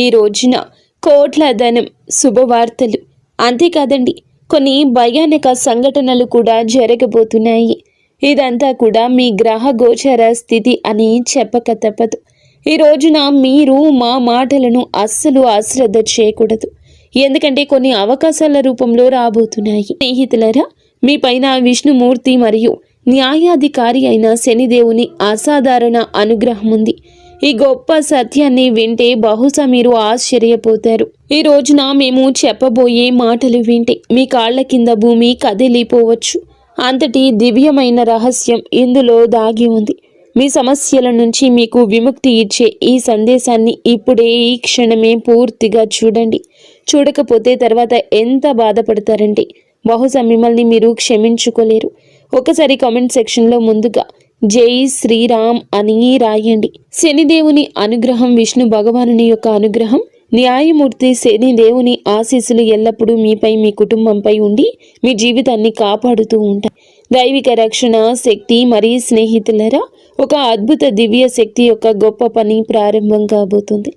ఈ రోజున కోట్ల ధనం, శుభవార్తలు, అంతేకాదండి కొన్ని భయానక సంఘటనలు కూడా జరగబోతున్నాయి. ఇదంతా కూడా మీ గ్రహ గోచర స్థితి అని చెప్పక తప్పదు. ఈ రోజున మీరు మా మాటలను అస్సలు అశ్రద్ధ చేయకూడదు. ఎందుకంటే కొన్ని అవకాశాల రూపంలో రాబోతున్నాయి. స్నేహితులరా, మీ పైన విష్ణుమూర్తి మరియు న్యాయాధికారి అయిన శనిదేవుని అసాధారణ అనుగ్రహం ఉంది. ఈ గొప్ప సత్యాన్ని వింటే బహుశా మీరు ఆశ్చర్యపోతారు. ఈ రోజున మేము చెప్పబోయే మాటలు వింటే మీ కాళ్ల కింద భూమి కదిలిపోవచ్చు. అంతటి దివ్యమైన రహస్యం ఇందులో దాగి ఉంది. మీ సమస్యల నుంచి మీకు విముక్తి ఇచ్చే ఈ సందేశాన్ని ఇప్పుడే, ఈ క్షణమే పూర్తిగా చూడండి. చూడకపోతే తర్వాత ఎంత బాధపడతారంటే బహుశా మిమ్మల్ని మీరు క్షమించుకోలేరు. ఒకసారి కామెంట్ సెక్షన్లో ముందుగా జై శ్రీరామ్ అని రాయండి. శనిదేవుని అనుగ్రహం, విష్ణు భగవానుని యొక్క అనుగ్రహం, న్యాయమూర్తి శనిదేవుని ఆశీస్సులు ఎల్లప్పుడూ మీపై, మీ కుటుంబంపై ఉండి మీ జీవితాన్ని కాపాడుతూ ఉంటాయి. దైవిక రక్షణ శక్తి మరియు స్నేహితులరా, ఒక అద్భుత దివ్య శక్తి యొక్క గొప్ప పని ప్రారంభం కాబోతుంది.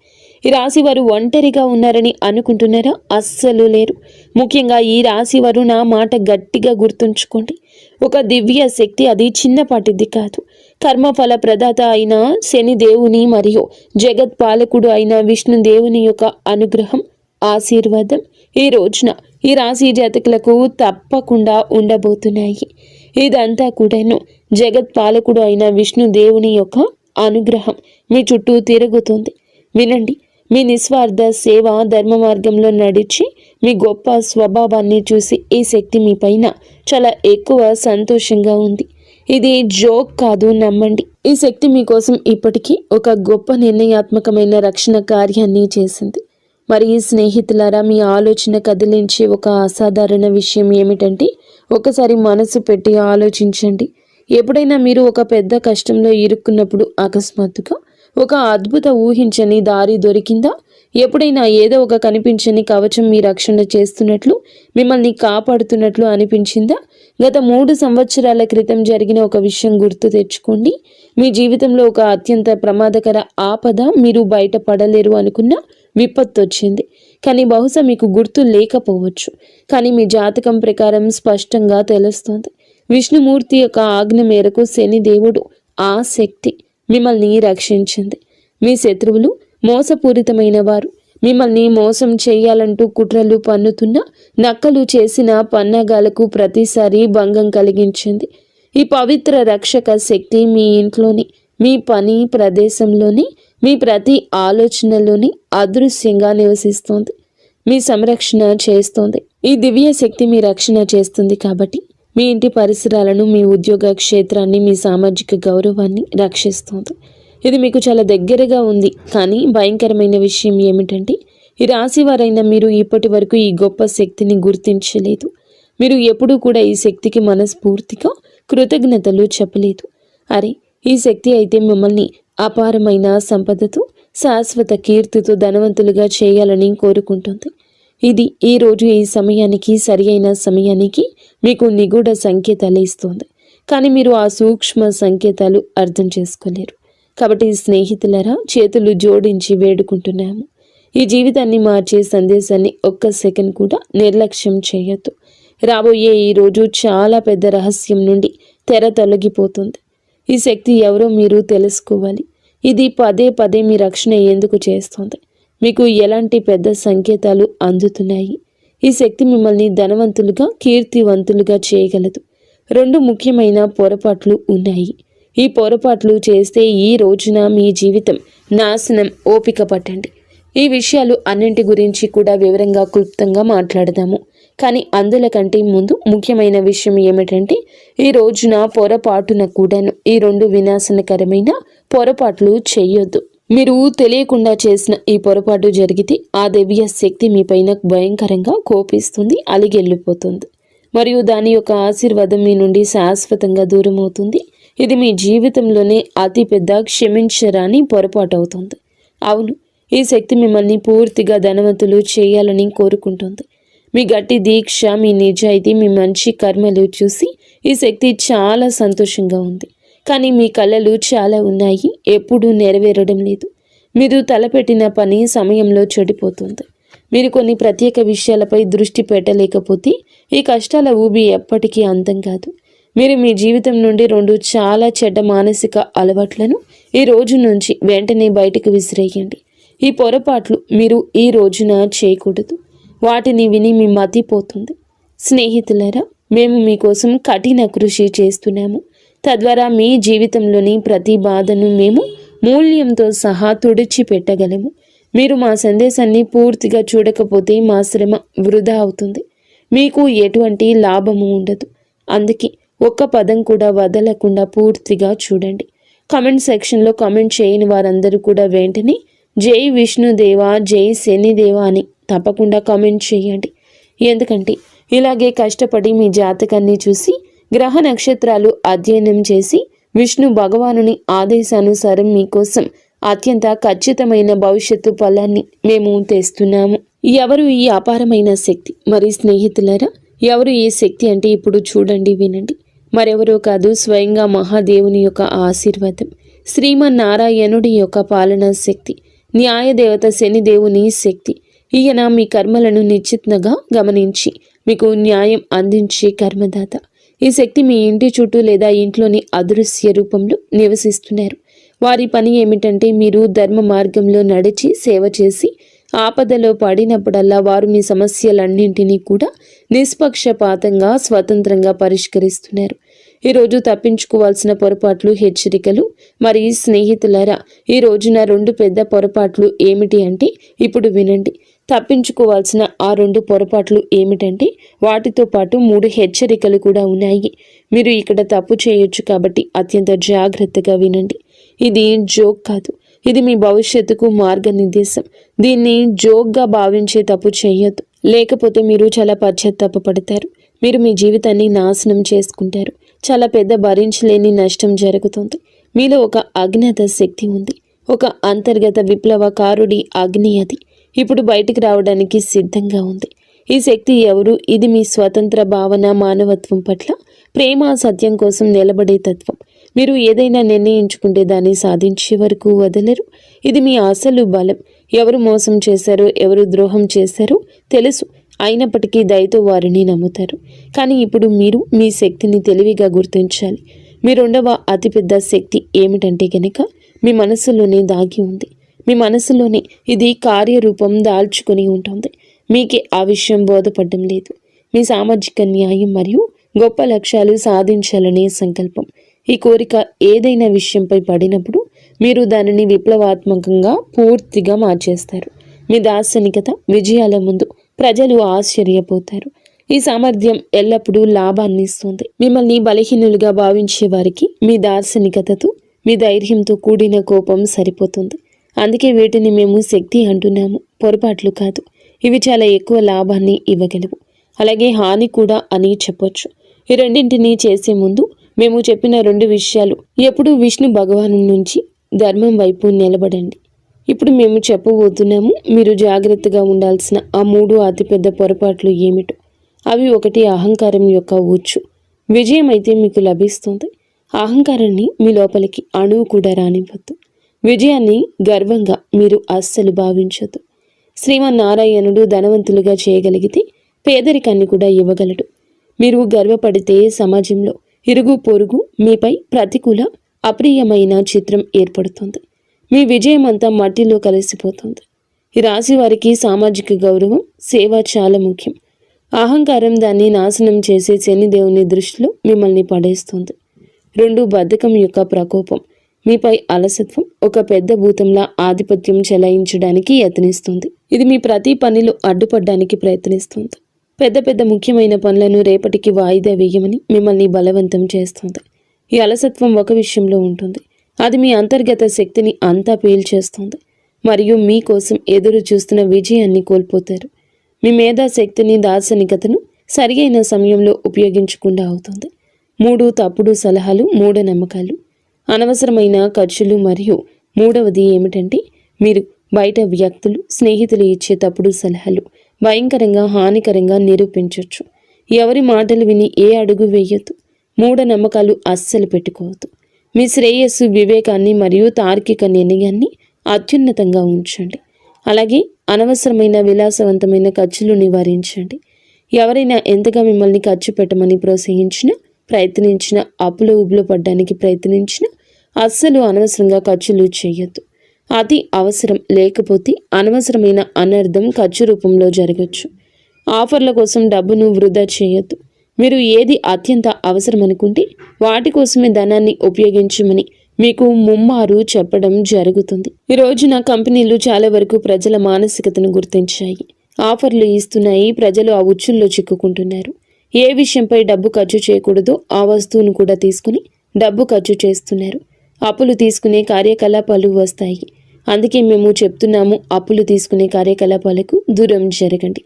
ఈ రాశి వారు ఒంటరిగా ఉన్నారని అనుకుంటున్నారా? అస్సలు లేరు. ముఖ్యంగా ఈ రాశి వారు నా మాట గట్టిగా గుర్తుంచుకోండి. ఒక దివ్య శక్తి, అది చిన్నపాటిది కాదు. కర్మఫల ప్రదాత అయిన శని దేవుని మరియు జగత్ పాలకుడు అయిన విష్ణుదేవుని యొక్క అనుగ్రహం, ఆశీర్వాదం ఈ రోజున ఈ రాశి జాతకులకు తప్పకుండా ఉండబోతున్నాయి. ఇదంతా కూడాను జగత్ పాలకుడు అయిన విష్ణుదేవుని యొక్క అనుగ్రహం మీ చుట్టూ తిరుగుతుంది. వినండి, మీ నిస్వార్థ సేవ, ధర్మ మార్గంలో నడిచి మీ గొప్ప స్వభావాన్ని చూసి ఈ శక్తి మీ పైన చాలా ఎక్కువ సంతోషంగా ఉంది. ఇది జోక్ కాదు, నమ్మండి. ఈ శక్తి మీకోసం ఇప్పటికీ ఒక గొప్ప నిర్ణయాత్మకమైన రక్షణ కార్యాన్ని చేసింది. మరి ఈ స్నేహితులారా, మీ ఆలోచన కదిలించే ఒక అసాధారణ విషయం ఏమిటంటే, ఒకసారి మనసు పెట్టి ఆలోచించండి. ఎప్పుడైనా మీరు ఒక పెద్ద కష్టంలో ఇరుక్కున్నప్పుడు అకస్మాత్తుగా ఒక అద్భుత ఊహించని దారి దొరికిందా? ఎప్పుడైనా ఏదో ఒక కనిపించని కవచం మీ రక్షణ చేస్తున్నట్లు, మిమ్మల్ని కాపాడుతున్నట్లు అనిపించిందా? గత 3 సంవత్సరాల క్రితం జరిగిన ఒక విషయం గుర్తు తెచ్చుకోండి. మీ జీవితంలో ఒక అత్యంత ప్రమాదకర ఆపద, మీరు బయటపడలేరు అనుకున్న విపత్తు వచ్చింది. కానీ బహుశా మీకు గుర్తు లేకపోవచ్చు. కానీ మీ జాతకం ప్రకారం స్పష్టంగా తెలుస్తోంది. విష్ణుమూర్తి యొక్క ఆజ్ఞ మేరకు శనిదేవుడు, ఆ శక్తి మిమ్మల్ని రక్షించింది. మీ శత్రువులు మోసపూరితమైన వారు, మిమ్మల్ని మోసం చేయాలంటూ కుట్రలు పన్నుతున్న నక్కలు చేసిన పన్నాగాలకు ప్రతిసారి భంగం కలిగించింది. ఈ పవిత్ర రక్షక శక్తి మీ ఇంట్లోని, మీ పని ప్రదేశంలోని, మీ ప్రతి ఆలోచనలోని అదృశ్యంగా నివసిస్తోంది. మీ సంరక్షణ చేస్తోంది. ఈ దివ్య శక్తి మీ రక్షణ చేస్తుంది కాబట్టి మీ ఇంటి పరిసరాలను, మీ ఉద్యోగ క్షేత్రాన్ని, మీ సామాజిక గౌరవాన్ని రక్షిస్తోంది. ఇది మీకు చాలా దగ్గరగా ఉంది. కానీ భయంకరమైన విషయం ఏమిటంటే, ఈ రాశి వారైన మీరు ఇప్పటి వరకు ఈ గొప్ప శక్తిని గుర్తించలేదు. మీరు ఎప్పుడూ కూడా ఈ శక్తికి మనస్ఫూర్తిగా కృతజ్ఞతలు చెప్పలేదు. అరే, ఈ శక్తి అయితే మిమ్మల్ని అపారమైన సంపదతో, శాశ్వత కీర్తితో ధనవంతులుగా చేయాలని కోరుకుంటుంది. ఇది ఈ రోజు, ఈ సమయానికి, సరి అయిన సమయానికి మీకు నిగూఢ సంకేతాలు ఇస్తుంది. కానీ మీరు ఆ సూక్ష్మ సంకేతాలు అర్థం చేసుకోలేరు. కాబట్టి స్నేహితులరా, చేతులు జోడించి వేడుకుంటున్నాము. ఈ జీవితాన్ని మార్చే సందేశాన్ని ఒక్క సెకండ్ కూడా నిర్లక్ష్యం చేయొద్దు. రాబోయే ఈ రోజు చాలా పెద్ద రహస్యం నుండి తెర తొలగిపోతుంది. ఈ శక్తి ఎవరో మీరు తెలుసుకోవాలి. ఇది పదే పదే మీ రక్షణ ఎందుకు చేస్తుంది? మీకు ఎలాంటి పెద్ద సంకేతాలు అందుతున్నాయి? ఈ శక్తి మిమ్మల్ని ధనవంతులుగా, కీర్తివంతులుగా చేయగలదు. 2 ముఖ్యమైన పొరపాట్లు ఉన్నాయి. ఈ పొరపాట్లు చేస్తే ఈ రోజున మీ జీవితం నాశనం. ఓపిక పట్టండి. ఈ విషయాలు అన్నింటి గురించి కూడా వివరంగా, క్లుప్తంగా మాట్లాడదాము. కానీ అందుల కంటే ముందు ముఖ్యమైన విషయం ఏమిటంటే, ఈ రోజున పొరపాటున కూడాను ఈ 2 వినాశనకరమైన పొరపాట్లు చేయొద్దు. మీరు తెలియకుండా చేసిన ఈ పొరపాటు జరిగితే ఆ దివ్య శక్తి మీ పైన భయంకరంగా కోపిస్తుంది, అలిగెళ్ళిపోతుంది. మరియు దాని యొక్క ఆశీర్వాదం మీ నుండి శాశ్వతంగా దూరం అవుతుంది. ఇది మీ జీవితంలోనే అతిపెద్ద క్షమించరాని పొరపాటు అవుతుంది. అవును, ఈ శక్తి మిమ్మల్ని పూర్తిగా ధనవంతులు చేయాలని కోరుకుంటుంది. మీ గట్టి దీక్ష, మీ నిజాయితీ, మీ మంచి కర్మలు చూసి ఈ శక్తి చాలా సంతోషంగా ఉంది. కానీ మీ కలలు చాలా ఉన్నాయి, ఎప్పుడూ నెరవేరడం లేదు. మీరు తలపెట్టిన పని సమయంలో చెడిపోతుంది. మీరు కొన్ని ప్రత్యేక విషయాలపై దృష్టి పెట్టలేకపోతే ఈ కష్టాల ఊబి ఎప్పటికీ అంతం కాదు. మీరు మీ జీవితం నుండి 2 చాలా చెడ్డ మానసిక అలవాట్లను ఈ రోజు నుంచి వెంటనే బయటకు విసిరేయండి. ఈ పొరపాట్లు మీరు ఈ రోజున చేయకూడదు. వాటిని విని మీ మతి పోతుంది. స్నేహితులారా, మేము మీకోసం కఠిన కృషి చేస్తున్నాము. తద్వారా మీ జీవితంలోని ప్రతి బాధను మేము మూల్యంతో సహా తుడిచిపెట్టగలము. మీరు మా సందేశాన్ని పూర్తిగా చూడకపోతే మా శ్రమ వృధా అవుతుంది. మీకు ఎటువంటి లాభము ఉండదు. అందుకే ఒక్క పదం కూడా వదలకుండా పూర్తిగా చూడండి. కామెంట్ సెక్షన్లో కామెంట్ చేయని వారందరూ కూడా వెంటనే జై విష్ణుదేవ, జై శనిదేవ అని తప్పకుండా కామెంట్ చేయండి. ఎందుకంటే ఇలాగే కష్టపడి మీ జాతకాన్ని చూసి గ్రహ నక్షత్రాలు అధ్యయనం చేసి విష్ణు భగవానుని ఆదేశానుసారం మీకోసం అత్యంత ఖచ్చితమైన భవిష్యత్తు ఫలాన్ని మేము తెస్తున్నాము. ఎవరు ఈ అపారమైన శక్తి? మరి స్నేహితులారా, ఎవరు ఈ శక్తి అంటే ఇప్పుడు చూడండి, వినండి. మరెవరో కాదు, స్వయంగా మహాదేవుని యొక్క ఆశీర్వాదం, శ్రీమన్నారాయణుడి యొక్క పాలనా శక్తి, న్యాయదేవత శనిదేవుని శక్తి. ఈయన మీ కర్మలను నిశ్చితంగా గమనించి మీకు న్యాయం అందించే కర్మదాత. ఈ శక్తి మీ ఇంటి చుట్టూ లేదా ఇంట్లోని అదృశ్య రూపంలో నివసిస్తున్నారు. వారి పని ఏమిటంటే మీరు ధర్మ మార్గంలో నడిచి సేవ చేసి ఆపదలో పడినప్పుడల్లా వారు మీ సమస్యలన్నింటినీ కూడా నిష్పక్షపాతంగా స్వతంత్రంగా పరిష్కరిస్తున్నారు. ఈరోజు తప్పించుకోవాల్సిన పొరపాట్లు, హెచ్చరికలు. మరి స్నేహితులారా, ఈ రోజున 2 పెద్ద పొరపాట్లు ఏమిటి అంటే ఇప్పుడు వినండి. తప్పించుకోవాల్సిన ఆ 2 పొరపాట్లు ఏమిటంటే వాటితో పాటు 3 హెచ్చరికలు కూడా ఉన్నాయి. మీరు ఇక్కడ తప్పు చేయొచ్చు కాబట్టి అత్యంత జాగ్రత్తగా వినండి. ఇది జోక్ కాదు, ఇది మీ భవిష్యత్తుకు మార్గనిర్దేశం. దీన్ని జోక్గా భావించే తప్పు చేయొద్దు, లేకపోతే మీరు చాలా పశ్చాత్తాపపడతారు. మీరు మీ జీవితాన్ని నాశనం చేసుకుంటారు. చాలా పెద్ద భరించలేని నష్టం జరుగుతుంది. మీలో ఒక అజ్ఞాత శక్తి ఉంది, ఒక అంతర్గత విప్లవకారుడి అగ్ని. అది ఇప్పుడు బయటికి రావడానికి సిద్ధంగా ఉంది. ఈ శక్తి ఎవరు? ఇది మీ స్వతంత్ర భావన, మానవత్వం పట్ల ప్రేమ, సత్యం కోసం నిలబడే తత్వం. మీరు ఏదైనా నిర్ణయించుకుంటే దాన్ని సాధించే వరకు వదలరు. ఇది మీ అసలు బలం. ఎవరు మోసం చేశారో, ఎవరు ద్రోహం చేశారో తెలుసు, అయినప్పటికీ దయతో వారిని నమ్ముతారు. కానీ ఇప్పుడు మీరు మీ శక్తిని తెలివిగా గుర్తించాలి. మీ 2వ అతిపెద్ద శక్తి ఏమిటంటే గనక మీ మనసులోనే దాగి ఉంది. మీ మనసులోనే ఇది కార్యరూపం దాల్చుకొని ఉంటుంది. మీకే ఆ విషయం బోధపడడం లేదు. మీ సామాజిక న్యాయం మరియు గొప్ప లక్ష్యాలు సాధించాలనే సంకల్పం. ఈ కోరిక ఏదైనా విషయంపై పడినప్పుడు మీరు దానిని విప్లవాత్మకంగా పూర్తిగా మార్చేస్తారు. మీ దార్శనికత విజయాల ముందు ప్రజలు ఆశ్చర్యపోతారు. ఈ సామర్థ్యం ఎల్లప్పుడూ లాభాన్ని ఇస్తుంది. మిమ్మల్ని బలహీనులుగా భావించే వారికి మీ దార్శనికతతో, మీ ధైర్యంతో కూడిన కోపం సరిపోతుంది. అందుకే వీటిని మేము శక్తి అంటున్నాము, పొరపాట్లు కాదు. ఇవి చాలా ఎక్కువ లాభాన్ని ఇవ్వగలవు, అలాగే హాని కూడా అని చెప్పొచ్చు. ఈ రెండింటినీ చేసే ముందు మేము చెప్పిన 2 విషయాలు ఎప్పుడూ విష్ణు భగవాను నుంచి ధర్మం వైపు నిలబడండి. ఇప్పుడు మేము చెప్పబోతున్నాము. మీరు జాగ్రత్తగా ఉండాల్సిన ఆ 3 అతిపెద్ద పొరపాట్లు ఏమిటో. అవి 1, అహంకారం యొక్క ఉచ్చు. విజయం అయితే మీకు లభిస్తుంది. అహంకారాన్ని మీ లోపలికి అణువు కూడా రానివ్వద్దు. విజయాన్ని గర్వంగా మీరు అస్సలు భావించొద్దు. శ్రీమన్నారాయణుడు ధనవంతులుగా చేయగలిగితే పేదరికాన్ని కూడా ఇవ్వగలడు. మీరు గర్వపడితే సమాజంలో ఇరుగు పొరుగు మీపై ప్రతికూల, అప్రియమైన చిత్రం ఏర్పడుతుంది. మీ విజయం అంతా మట్టిలో కలిసిపోతుంది. ఈ రాశి వారికి సామాజిక గౌరవం, సేవ చాలా ముఖ్యం. అహంకారం దాన్ని నాశనం చేసే శనిదేవుని దృష్టిలో మిమ్మల్ని పడేస్తుంది. 2, బద్ధకం యొక్క ప్రకోపం. మీపై అలసత్వం ఒక పెద్ద భూతంలా ఆధిపత్యం చెలాయించడానికి యత్నిస్తుంది. ఇది మీ ప్రతి పనిలో అడ్డుపడడానికి ప్రయత్నిస్తుంది. పెద్ద పెద్ద ముఖ్యమైన పనులను రేపటికి వాయిదా వేయమని మిమ్మల్ని బలవంతం చేస్తుంది. ఈ అలసత్వం ఒక విషయంలో ఉంటుంది. అది మీ అంతర్గత శక్తిని అంతా పీల్చేస్తుంది మరియు మీకోసం ఎదురు చూస్తున్న విజయాన్ని కోల్పోతారు. మీ మేధాశక్తిని, దార్శనికతను సరియైన సమయంలో ఉపయోగించకుండా అవుతుంది. 3, తప్పుడు సలహాలు, మూఢనమ్మకాలు, అనవసరమైన ఖర్చులు. మరియు 3వది ఏమిటంటే మీరు బయట వ్యక్తులు, స్నేహితులు ఇచ్చే తప్పుడు సలహాలు భయంకరంగా హానికరంగా నిరూపించవచ్చు. ఎవరి మాటలు విని ఏ అడుగు వేయొద్దు. మూఢనమ్మకాలు అస్సలు పెట్టుకోవద్దు. మీ శ్రేయస్సు, వివేకాన్ని మరియు తార్కిక నిర్ణయాన్ని అత్యున్నతంగా ఉంచండి. అలాగే అనవసరమైన విలాసవంతమైన ఖర్చులు నివారించండి. ఎవరైనా ఎంతగా మిమ్మల్ని ఖర్చు పెట్టమని ప్రోత్సహించినా, ప్రయత్నించినా, అప్పులో ఉబులో పడ్డానికి ప్రయత్నించినా అస్సలు అనవసరంగా ఖర్చులు చేయొద్దు. అతి అవసరం లేకపోతే అనవసరమైన అనర్థం ఖర్చు రూపంలో జరగచ్చు. ఆఫర్ల కోసం డబ్బును వృధా చేయొద్దు. మీరు ఏది అత్యంత అవసరం అనుకుంటే వాటి కోసమే ధనాన్ని ఉపయోగించమని మీకు ముమ్మారు చెప్పడం జరుగుతుంది. ఈ రోజున కంపెనీలు చాలా వరకు ప్రజల మానసికతను గుర్తించాయి. ఆఫర్లు ఇస్తున్నాయి. ప్రజలు ఆ ఉచ్చుల్లో చిక్కుకుంటున్నారు. ఏ విషయంపై డబ్బు ఖర్చు చేయకూడదో ఆ వస్తువును కూడా తీసుకుని డబ్బు ఖర్చు చేస్తున్నారు. అప్పులు తీసుకునే కార్యకలాపాలు వస్తాయి. అందుకే మేము చెప్తున్నాము, అప్పులు తీసుకునే కార్యకలాపాలకు దూరం జరగండి.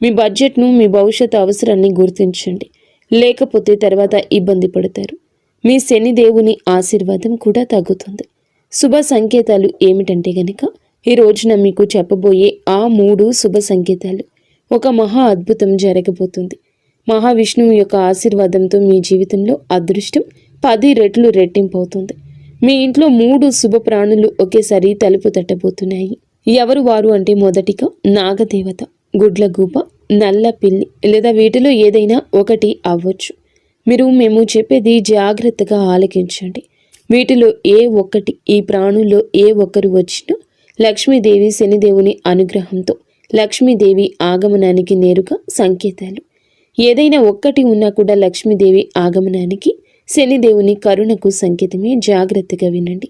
మీ బడ్జెట్ను, మీ భవిష్యత్ అవసరాన్ని గుర్తించండి. లేకపోతే తర్వాత ఇబ్బంది పడతారు. మీ శనిదేవుని ఆశీర్వాదం కూడా తగ్గుతుంది. శుభ సంకేతాలు ఏమిటంటే గనక ఈ రోజున మీకు చెప్పబోయే ఆ 3 శుభ సంకేతాలు. ఒక మహా అద్భుతం జరగబోతుంది. మహావిష్ణువు యొక్క ఆశీర్వాదంతో మీ జీవితంలో అదృష్టం 10 రెట్లు రెట్టింపు అవుతుంది. మీ ఇంట్లో 3 శుభ ప్రాణులు ఒకేసారి తలుపు తట్టబోతున్నాయి. ఎవరు వారు అంటే మొదటిగా నాగదేవత, గుడ్లగూబ, నల్ల పిల్లి లేదా వీటిలో ఏదైనా ఒకటి అవ్వచ్చు. మేము చెప్పేది జాగ్రత్తగా ఆలకించండి. వీటిలో ఏ ఒక్కటి, ఈ ప్రాణుల్లో ఏ ఒక్కరు వచ్చినా లక్ష్మీదేవి శనిదేవుని అనుగ్రహంతో లక్ష్మీదేవి ఆగమనానికి నేరుగా సంకేతాలు. ఏదైనా ఒక్కటి ఉన్నా కూడా లక్ష్మీదేవి ఆగమనానికి, శనిదేవుని కరుణకు సంకేతమే. జాగ్రత్తగా వినండి.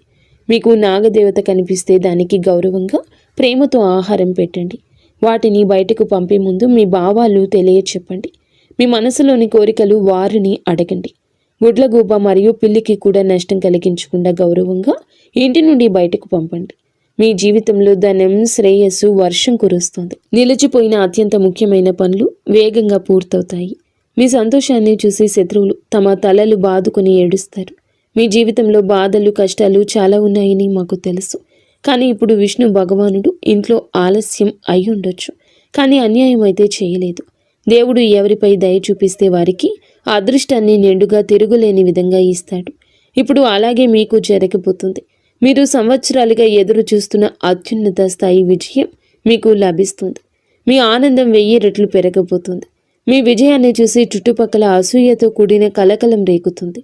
మీకు నాగదేవత కనిపిస్తే దానికి గౌరవంగా ప్రేమతో ఆహారం పెట్టండి. వాటిని బయటకు పంపే ముందు మీ భావాలు తెలియచెప్పండి. మీ మనసులోని కోరికలు వారిని అడగండి. గుడ్లగూబ మరియు పిల్లికి కూడా నష్టం కలిగించకుండా గౌరవంగా ఇంటి నుండి బయటకు పంపండి. మీ జీవితంలో ధనం, శ్రేయస్సు వర్షం కురుస్తుంది. నిలిచిపోయిన అత్యంత ముఖ్యమైన పనులు వేగంగా పూర్తవుతాయి. మీ సంతోషాన్ని చూసి శత్రువులు తమ తలలు బాదుకొని ఏడుస్తారు. మీ జీవితంలో బాధలు, కష్టాలు చాలా ఉన్నాయని మాకు తెలుసు. కానీ ఇప్పుడు విష్ణు భగవానుడు ఇంట్లో ఆలస్యం అయి ఉండొచ్చు, కానీ అన్యాయం అయితే చేయలేదు. దేవుడు ఎవరిపై దయ చూపిస్తే వారికి అదృష్టాన్ని నిండుగా తిరుగులేని విధంగా ఇస్తాడు. ఇప్పుడు అలాగే మీకు జరగబోతుంది. మీరు సంవత్సరాలుగా ఎదురు చూస్తున్న అత్యున్నత స్థాయి విజయం మీకు లభిస్తుంది. మీ ఆనందం 1000 రెట్లు పెరగబోతుంది. మీ విజయాన్ని చూసి చుట్టుపక్కల అసూయతో కూడిన కలకలం రేగుతుంది.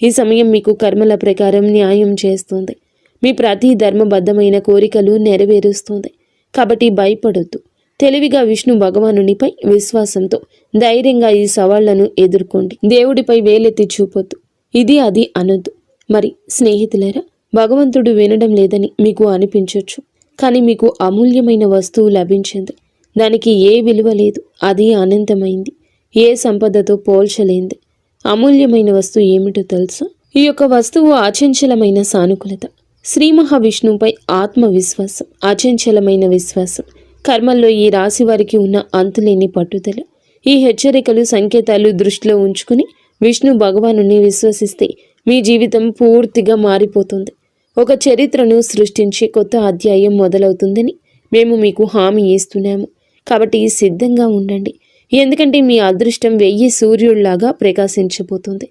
ఈ సమయం మీకు కర్మల ప్రకారం న్యాయం చేస్తుంది. మీ ప్రతి ధర్మబద్ధమైన కోరికలు నెరవేరుస్తుంది. కాబట్టి భయపడొద్దు. తెలివిగా విష్ణు భగవానునిపై విశ్వాసంతో ధైర్యంగా ఈ సవాళ్లను ఎదుర్కోండి. దేవుడిపై వేలెత్తి చూపొద్దు, ఇది అది అనొద్దు. మరి స్నేహితులారా, భగవంతుడు వినడం లేదని మీకు అనిపించవచ్చు. కానీ మీకు అమూల్యమైన వస్తువు లభించింది. దానికి ఏ విలువ లేదు. అది అనంతమైంది. ఏ సంపదతో పోల్చలేంది. అమూల్యమైన వస్తువు ఏమిటో తెలుసా? ఈ యొక్క వస్తువు అచంచలమైన సానుకూలత, శ్రీ మహావిష్ణువుపై ఆత్మవిశ్వాసం, అచంచలమైన విశ్వాసం. కర్మల్లో ఈ రాశి వారికి ఉన్న అంతులేని పట్టుదల. ఈ హెచ్చరికలు, సంకేతాలు దృష్టిలో ఉంచుకుని విష్ణు భగవానుని విశ్వసిస్తే మీ జీవితం పూర్తిగా మారిపోతుంది. ఒక చరిత్రను సృష్టించే కొత్త అధ్యాయం మొదలవుతుందని మేము మీకు హామీ ఇస్తున్నాము. కాబట్టి సిద్ధంగా ఉండండి. ఎందుకంటే మీ అదృష్టం 1000 సూర్యుళ్లాగా ప్రకాశించబోతుంది.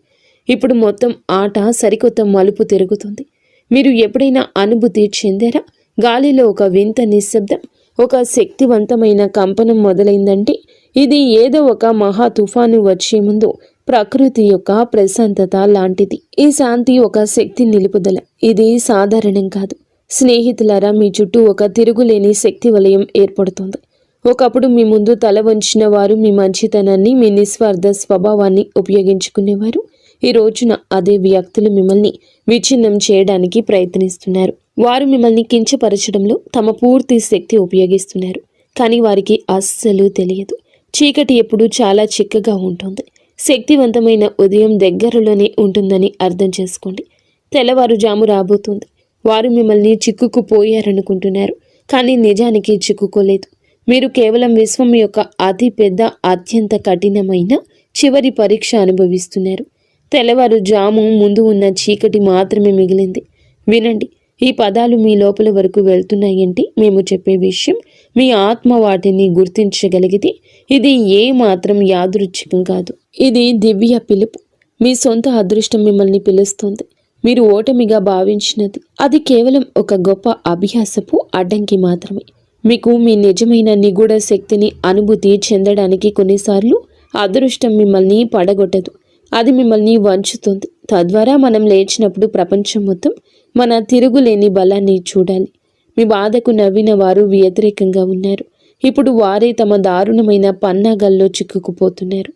ఇప్పుడు మొత్తం ఆట సరికొత్త మలుపు తిరుగుతుంది. మీరు ఎప్పుడైనా అనుభూతి చెందారా? గాలిలో ఒక వింత నిశ్శబ్దం, ఒక శక్తివంతమైన కంపనం మొదలైందంటే ఇది ఏదో ఒక మహా తుఫాను వచ్చే ముందు ప్రకృతి యొక్క ప్రశాంతత లాంటిది. ఈ శాంతి ఒక శక్తి నిలుపుదల. ఇది సాధారణం కాదు. స్నేహితులారా, మీ చుట్టూ ఒక తిరుగులేని శక్తి వలయం ఏర్పడుతుంది. ఒకప్పుడు మీ ముందు తల వంచిన వారు మీ మంచితనాన్ని, మీ నిస్వార్థ స్వభావాన్ని ఉపయోగించుకునేవారు. ఈ రోజున అదే వ్యక్తులు మిమ్మల్ని విచ్ఛిన్నం చేయడానికి ప్రయత్నిస్తున్నారు. వారు మిమ్మల్ని కించపరచడంలో తమ పూర్తి శక్తి ఉపయోగిస్తున్నారు. కానీ వారికి అస్సలు తెలియదు, చీకటి ఎప్పుడు చాలా చిక్కగా ఉంటుంది. శక్తివంతమైన ఉదయం దగ్గరలోనే ఉంటుందని అర్థం చేసుకోండి. తెల్లవారుజాము రాబోతుంది. వారు మిమ్మల్ని చిక్కుకుపోయారనుకుంటున్నారు, కానీ నిజానికి చిక్కుకోలేదు. మీరు కేవలం విశ్వం యొక్క అతి పెద్ద, అత్యంత కఠినమైన చివరి పరీక్ష అనుభవిస్తున్నారు. తెల్లవారుజాము ముందు ఉన్న చీకటి మాత్రమే మిగిలింది. వినండి, ఈ పదాలు మీ లోపల వరకు వెళ్తున్నాయంటే మేము చెప్పే విషయం మీ ఆత్మ వాటిని గుర్తించగలిగితే ఇది ఏ మాత్రం యాదృచ్ఛికం కాదు. ఇది దివ్య పిలుపు. మీ సొంత అదృష్టం మిమ్మల్ని పిలుస్తుంది. మీరు ఓటమిగా భావించినది అది కేవలం ఒక గొప్ప అభ్యాసపు అడ్డంకి మాత్రమే. మీకు మీ నిజమైన నిగూఢ శక్తిని అనుభూతి చెందడానికి కొన్నిసార్లు అదృష్టం మిమ్మల్ని పడగొట్టదు, అది మిమ్మల్ని వంచుతుంది. తద్వారా మనం లేచినప్పుడు ప్రపంచం మొత్తం మన తిరుగులేని బలాన్ని చూడాలి. మీ బాధకు నవ్విన వారు వ్యతిరేకంగా ఉన్నారు. ఇప్పుడు వారే తమ దారుణమైన పన్నాగాల్లో చిక్కుకుపోతున్నారు.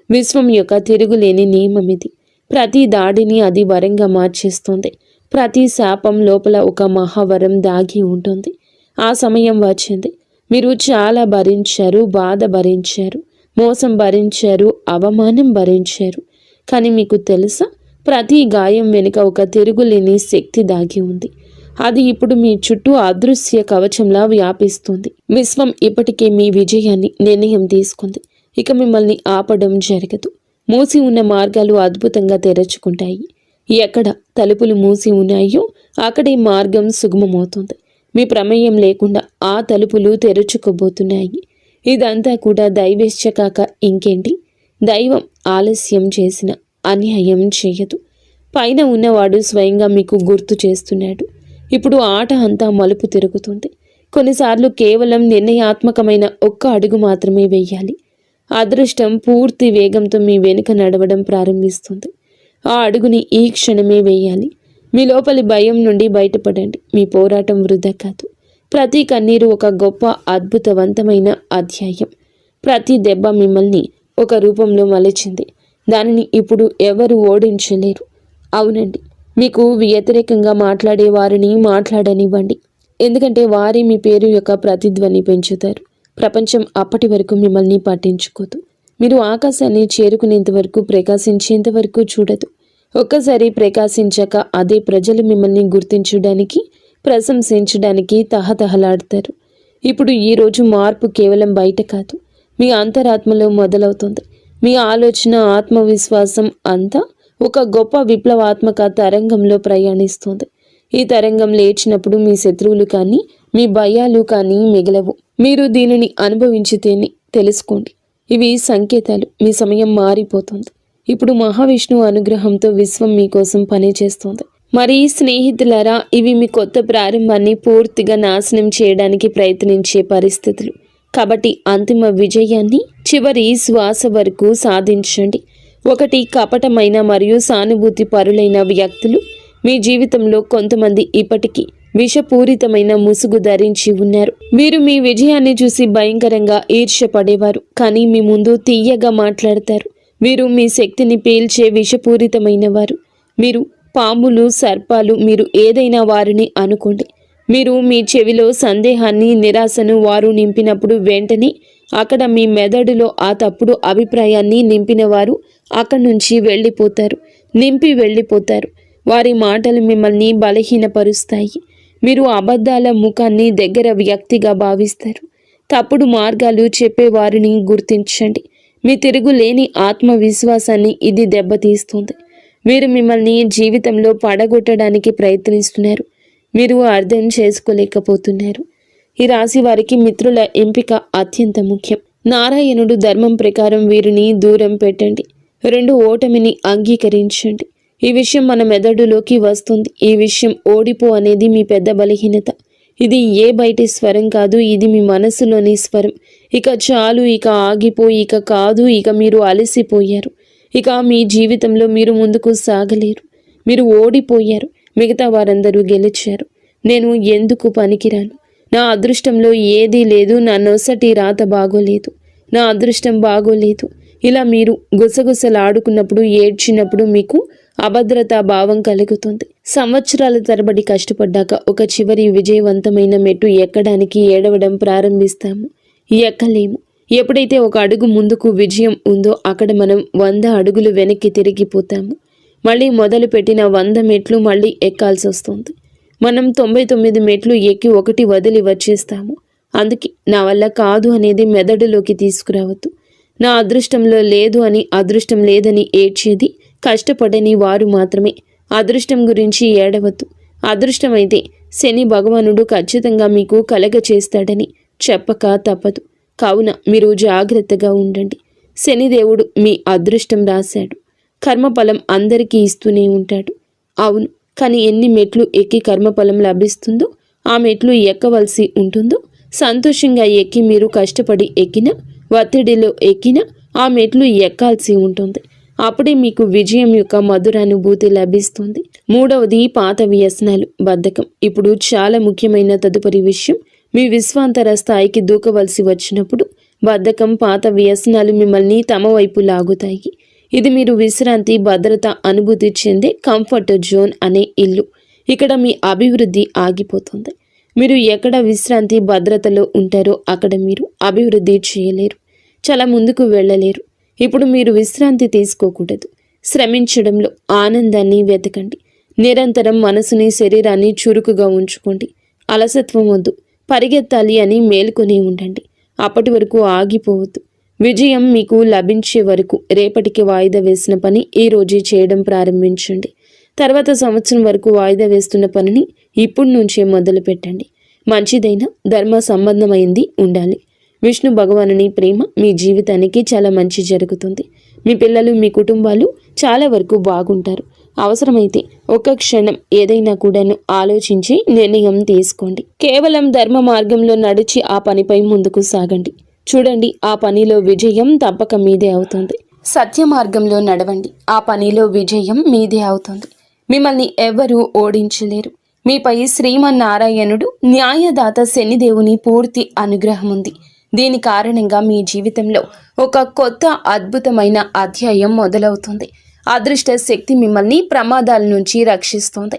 విశ్వం యొక్క తిరుగులేని నియమం ఇది. ప్రతి దాడిని అది వరంగా మార్చేస్తుంది. ప్రతి శాపం లోపల ఒక మహావరం దాగి ఉంటుంది. ఆ సమయం వచ్చింది. మీరు చాలా భరించారు, బాధ భరించారు, మోసం భరించారు, అవమానం భరించారు. కానీ మీకు తెలుసా, ప్రతి గాయం వెనుక ఒక తిరుగులేని శక్తి దాగి ఉంది. అది ఇప్పుడు మీ చుట్టూ అదృశ్య కవచంలా వ్యాపిస్తుంది. విశ్వం ఇప్పటికే మీ విజయాన్ని నిర్ణయం తీసుకుంది. ఇక మిమ్మల్ని ఆపడం జరగదు. మూసి ఉన్న మార్గాలు అద్భుతంగా తెరుచుకుంటాయి. ఎక్కడ తలుపులు మూసి ఉన్నాయో అక్కడే మార్గం సుగమమవుతుంది. మీ ప్రమేయం లేకుండా ఆ తలుపులు తెరుచుకోబోతున్నాయి. ఇదంతా కూడా దైవేచ్ఛ కాక ఇంకేంటి? దైవం ఆలస్యం చేసిన అన్యాయం చేయదు. పైన ఉన్నవాడు స్వయంగా మీకు గుర్తు చేస్తున్నాడు. ఇప్పుడు ఆట అంతా మలుపు తిరుగుతుంది. కొన్నిసార్లు కేవలం నిర్ణయాత్మకమైన ఒక్క అడుగు మాత్రమే వేయాలి. అదృష్టం పూర్తి వేగంతో మీ వెనుక నడవడం ప్రారంభిస్తుంది. ఆ అడుగుని ఈ క్షణమే వేయాలి. మీ లోపలి భయం నుండి బయటపడండి. మీ పోరాటం వృధా కాదు. ప్రతి కన్నీరు ఒక గొప్ప అద్భుతవంతమైన అధ్యాయం. ప్రతి దెబ్బ మిమ్మల్ని ఒక రూపంలో మలిచింది. దానిని ఇప్పుడు ఎవరు ఓడించలేరు. అవునండి, మీకు వ్యతిరేకంగా మాట్లాడే వారిని మాట్లాడనివ్వండి. ఎందుకంటే వారే మీ పేరు యొక్క ప్రతిధ్వని పెంచుతారు. ప్రపంచం అప్పటి వరకు మిమ్మల్ని పట్టించుకోదు. మీరు ఆకాశాన్ని చేరుకునేంత వరకు, ప్రకాశించేంత వరకు చూడదు. ఒక్కసారి ప్రకాశించాక అదే ప్రజలు మిమ్మల్ని గుర్తించడానికి, ప్రశంసించడానికి తహతహలాడతారు. ఇప్పుడు ఈరోజు మార్పు కేవలం బయట కాదు, మీ అంతరాత్మలో మొదలవుతుంది. మీ ఆలోచన, ఆత్మవిశ్వాసం అంతా ఒక గొప్ప విప్లవాత్మక తరంగంలో ప్రయాణిస్తుంది. ఈ తరంగం లేచినప్పుడు మీ శత్రువులు కానీ, మీ భయాలు కానీ మిగలవు. మీరు దీనిని అనుభవించితేనే తెలుసుకోండి. ఇవి సంకేతాలు. మీ సమయం మారిపోతుంది. ఇప్పుడు మహావిష్ణువు అనుగ్రహంతో విశ్వం మీకోసం పనిచేస్తుంది. మరి స్నేహితులారా, ఇవి మీ కొత్త ప్రారంభాన్ని పూర్తిగా నాశనం చేయడానికి ప్రయత్నించే పరిస్థితులు. కాబట్టి అంతిమ విజయాన్ని చివరి శ్వాస వరకు సాధించండి. ఒకటి, కపటమైన మరియు సానుభూతి పరులైన వ్యక్తులు మీ జీవితంలో కొంతమంది ఇప్పటికీ విషపూరితమైన ముసుగు ధరించి ఉన్నారు. వీరు మీ విజయాన్ని చూసి భయంకరంగా ఈర్ష్యపడేవారు, కానీ మీ ముందు తీయగా మాట్లాడతారు. వీరు మీ శక్తిని పీల్చే విషపూరితమైన వారు. మీరు పాములు, సర్పాలు, మీరు ఏదైనా వారిని అనుకోండి. మీరు మీ చెవిలో సందేహాన్ని, నిరాశను వారు నింపినప్పుడు వెంటనే అక్కడ మీ మెదడులో ఆ తప్పుడు అభిప్రాయాన్ని నింపిన వారు అక్కడి నుంచి నింపి వెళ్ళిపోతారు. వారి మాటలు మిమ్మల్ని బలహీనపరుస్తాయి. మీరు అబద్ధాల ముఖాన్ని దగ్గర వ్యక్తిగా భావిస్తారు. తప్పుడు మార్గాలు చెప్పేవారిని గుర్తించండి. మీ తిరుగులేని ఆత్మవిశ్వాసాన్ని ఇది దెబ్బతీస్తుంది. మీరు మిమ్మల్ని జీవితంలో పడగొట్టడానికి ప్రయత్నిస్తున్నారు. మీరు అర్థం చేసుకోలేకపోతున్నారు. ఈ రాశి వారికి మిత్రుల ఎంపిక అత్యంత ముఖ్యం. నారాయణుడు ధర్మం ప్రకారం వీరిని దూరం పెట్టండి. 2, ఓటమిని అంగీకరించండి. ఈ విషయం మన మెదడులోకి వస్తుంది. ఈ విషయం ఓడిపో అనేది మీ పెద్ద బలహీనత. ఇది ఏ బయటి స్వరం కాదు, ఇది మీ మనసులోని స్వరం. ఇక చాలు, ఇక ఆగిపో, ఇక కాదు, ఇక మీరు అలసిపోయారు. ఇక మీ జీవితంలో మీరు ముందుకు సాగలేరు. మీరు ఓడిపోయారు. మిగతా వారందరూ గెలిచారు. నేను ఎందుకు పనికిరాను? నా అదృష్టంలో ఏదీ లేదు. నా నొసటి రాత బాగోలేదు. నా అదృష్టం బాగోలేదు. ఇలా మీరు గుసగుసలాడుకున్నప్పుడు, ఏడ్చినప్పుడు మీకు అభద్రతా భావం కలుగుతుంది. సంవత్సరాల తరబడి కష్టపడ్డాక ఒక చివరి విజయవంతమైన మెట్టు ఎక్కడానికి ఏడవడం ప్రారంభిస్తాము. ఎక్కలేము. ఎప్పుడైతే ఒక అడుగు ముందుకు విజయం ఉందో అక్కడ మనం 100 అడుగులు వెనక్కి తిరిగిపోతాము. మళ్ళీ మొదలుపెట్టిన 100 మెట్లు మళ్ళీ ఎక్కాల్సి వస్తుంది. మనం 99 మెట్లు ఎక్కి 1 వదిలి వచ్చేస్తాము. అందుకే నా వల్ల కాదు అనేది మెదడులోకి తీసుకురావద్దు. నా అదృష్టంలో లేదు అని, అదృష్టం లేదని ఏడ్చేది కష్టపడని వారు మాత్రమే. అదృష్టం గురించి ఏడవద్దు. అదృష్టమైతే శని భగవానుడు ఖచ్చితంగా మీకు కలగ చేస్తాడని చెప్పక తప్పదు. కావున మీరు జాగ్రత్తగా ఉండండి. శనిదేవుడు మీ అదృష్టం రాశాడు. కర్మఫలం అందరికీ ఇస్తూనే ఉంటాడు. అవును, కానీ ఎన్ని మెట్లు ఎక్కి కర్మఫలం లభిస్తుందో ఆ మెట్లు ఎక్కవలసి ఉంటుందో, సంతోషంగా ఎక్కి మీరు కష్టపడి ఎక్కినా, ఒత్తిడిలో ఎక్కినా ఆ మెట్లు ఎక్కాల్సి ఉంటుంది. అప్పుడే మీకు విజయం యొక్క మధురానుభూతి లభిస్తుంది. మూడవది పాత వ్యసనాలు, బద్ధకం. ఇప్పుడు చాలా ముఖ్యమైన తదుపరి విషయం, మీ విశ్వాంతర స్థాయికి దూకవలసి వచ్చినప్పుడు బద్ధకం, పాత వ్యసనాలు మిమ్మల్ని తమ వైపు లాగుతాయి. ఇది మీరు విశ్రాంతి, భద్రత అనుభూతి చెందే కంఫర్ట్ జోన్ అనే ఇల్లు. ఇక్కడ మీ అభివృద్ధి ఆగిపోతుంది. మీరు ఎక్కడ విశ్రాంతి, భద్రతలో ఉంటారో అక్కడ మీరు అభివృద్ధి చేయలేరు, చాలా ముందుకు వెళ్ళలేరు. ఇప్పుడు మీరు విశ్రాంతి తీసుకోకూడదు. శ్రమించడంలో ఆనందాన్ని వెతకండి. నిరంతరం మనసుని, శరీరాన్ని చురుకుగా ఉంచుకోండి. అలసత్వం వద్దు, పరిగెత్తాలి అని మేల్కొని ఉండండి. అప్పటి వరకు ఆగిపోవద్దు. విజయం మీకు లభించే వరకు రేపటికి వాయిదా వేసిన పని ఈ రోజే చేయడం ప్రారంభించండి. తర్వాత సంవత్సరం వరకు వాయిదా వేస్తున్న పనిని ఇప్పటి నుంచే మొదలు పెట్టండి. మంచిదైన ధర్మ సంబంధమైంది ఉండాలి. విష్ణు భగవానుని ప్రేమ మీ జీవితానికి చాలా మంచి జరుగుతుంది. మీ పిల్లలు, మీ కుటుంబాలు చాలా వరకు బాగుంటారు. అవసరమైతే ఒక్క క్షణం ఏదైనా కూడాను ఆలోచించి నిర్ణయం తీసుకోండి. కేవలం ధర్మ మార్గంలో నడిచి ఆ పనిపై ముందుకు సాగండి. చూడండి, ఆ పనిలో విజయం తప్పక మీదే అవుతుంది. సత్య మార్గంలో నడవండి, ఆ పనిలో విజయం మీదే అవుతుంది. మిమ్మల్ని ఎవ్వరూ ఓడించలేరు. మీపై శ్రీమన్నారాయణుడు న్యాయదాత శనిదేవుని పూర్తి అనుగ్రహం ఉంది. దీని కారణంగా మీ జీవితంలో ఒక కొత్త అద్భుతమైన అధ్యాయం మొదలవుతుంది. అదృష్ట శక్తి మిమ్మల్ని ప్రమాదాల నుంచి రక్షిస్తుంది.